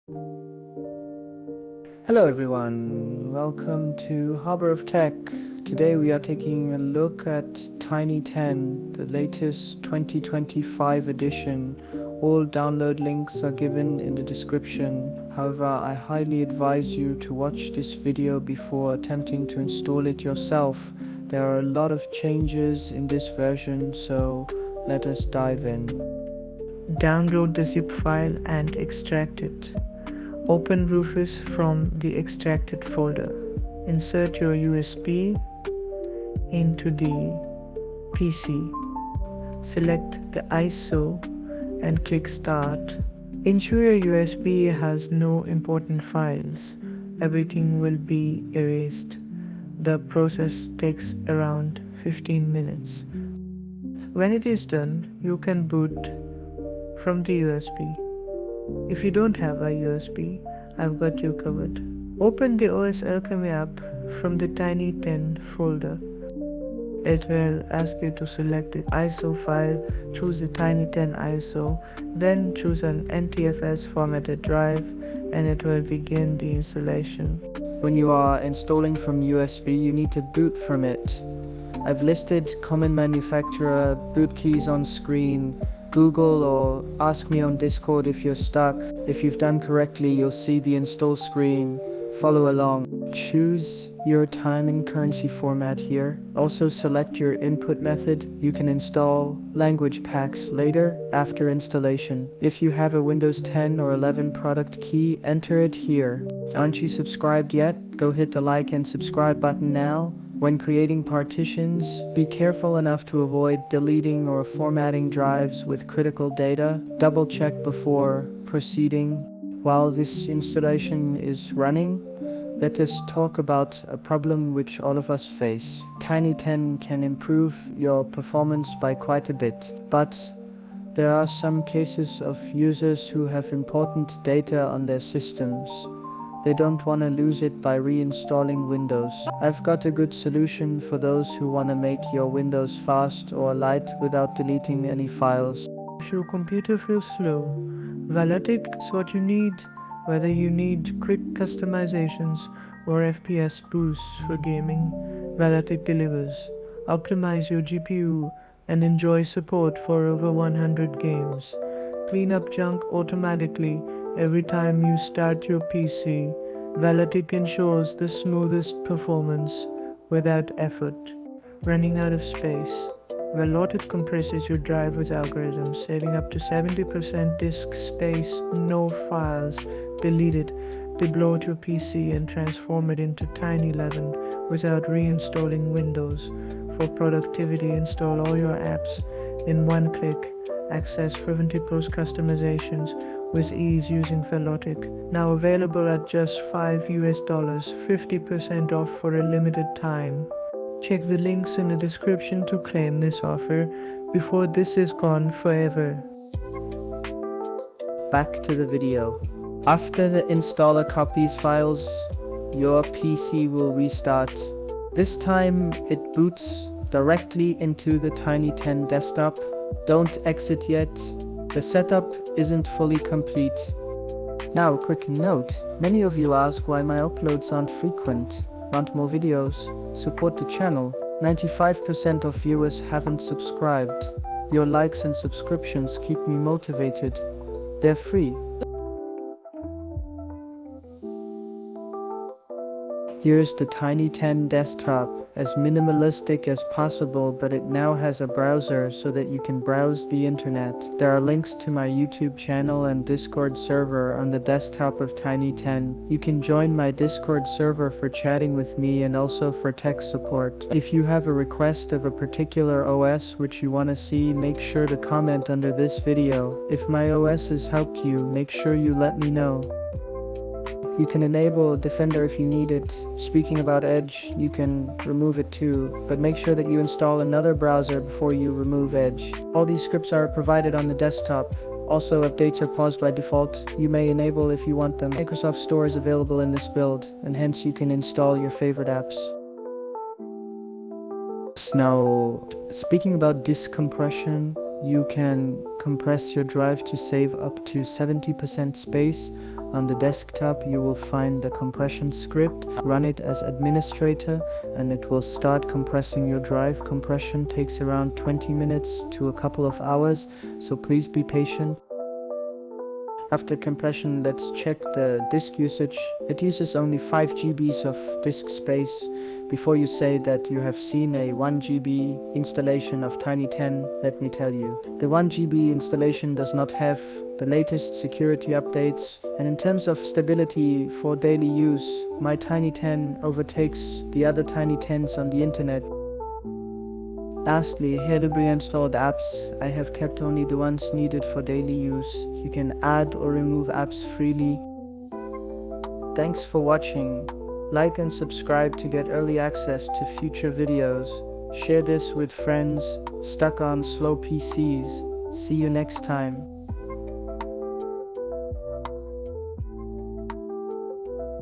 Hello everyone, welcome to Harbor of Tech. Today we are taking a look at Tiny10, the latest 2025 edition. All download links are given in the description. However, I highly advise you to watch this video before attempting to install it yourself. There are a lot of changes in this version, so let us dive in. Download the zip file and extract it. Open Rufus from the extracted folder. Insert your USB into the PC. Select the ISO and click Start. Ensure your USB has no important files. Everything will be erased. The process takes around 15 minutes. When it is done, you can boot from the USB. If you don't have a USB, I've got you covered. Open the OS Alchemy app from the Tiny10 folder. It will ask you to select the ISO file, choose the Tiny10 ISO, then choose an NTFS formatted drive, and it will begin the installation. When you are installing from USB, you need to boot from it. I've listed common manufacturer boot keys on screen. Google or ask me on Discord if you're stuck. If you've done correctly, you'll see the install screen. Follow along. Choose your time and currency format here. Also select your input method. You can install language packs later after installation. If you have a Windows 10 or 11 product key, enter it here. Aren't you subscribed yet? Go hit the like and subscribe button now. When creating partitions, be careful enough to avoid deleting or formatting drives with critical data. Double check before proceeding. While this installation is running, let us talk about a problem which all of us face. Tiny10 can improve your performance by quite a bit, but there are some cases of users who have important data on their systems. They don't want to lose it by reinstalling Windows. I've got a good solution for those who want to make your Windows fast or light without deleting any files. If your computer feels slow, Velotic is what you need. Whether you need quick customizations or FPS boosts for gaming, Velotic delivers. Optimize your GPU and enjoy support for over 100 games. Clean up junk automatically every time you start your PC. Velotic ensures the smoothest performance without effort. Running out of space. Velotic compresses your drive with algorithms, saving up to 70% disk space, no files deleted. Debloat your PC and transform it into Tiny11 without reinstalling Windows. For productivity, install all your apps in one click. Access 70 plus customizations with ease using Velotic. Now available at just $5 US, 50% off for a limited time. Check the links in the description to claim this offer before this is gone forever. Back to the video. After the installer copies files, your PC will restart. This time it boots directly into the Tiny10 desktop. Don't exit yet. The setup isn't fully complete. Now, a quick note. Many of you ask why my uploads aren't frequent. Want more videos? Support the channel. 95% of viewers haven't subscribed. Your likes and subscriptions keep me motivated. They're free. Here's the Tiny10 desktop, as minimalistic as possible, but it now has a browser so that you can browse the internet. There are links to my YouTube channel and Discord server on the desktop of Tiny10. You can join my Discord server for chatting with me and also for tech support. If you have a request of a particular OS which you want to see, make sure to comment under this video. If my OS has helped you, make sure you let me know. You can enable Defender if you need it. Speaking about Edge, you can remove it too, but make sure that you install another browser before you remove Edge. All these scripts are provided on the desktop. Also, updates are paused by default. You may enable if you want them. Microsoft Store is available in this build, and hence you can install your favorite apps. Now, speaking about disk compression, you can compress your drive to save up to 70% space. On the desktop you will find the compression script. Run it as administrator and it will start compressing your drive. Compression takes around 20 minutes to a couple of hours, so please be patient. After compression, let's check the disk usage. It uses only 5 GB of disk space. Before you say that you have seen a 1 GB installation of Tiny10, let me tell you. The 1 GB installation does not have the latest security updates, and in terms of stability for daily use, my Tiny10 overtakes the other Tiny10s on the internet. Lastly, here the pre-installed apps. I have kept only the ones needed for daily use. You can add or remove apps freely. Thanks for watching. Like and subscribe to get early access to future videos. Share this with friends stuck on slow PCs. See you next time.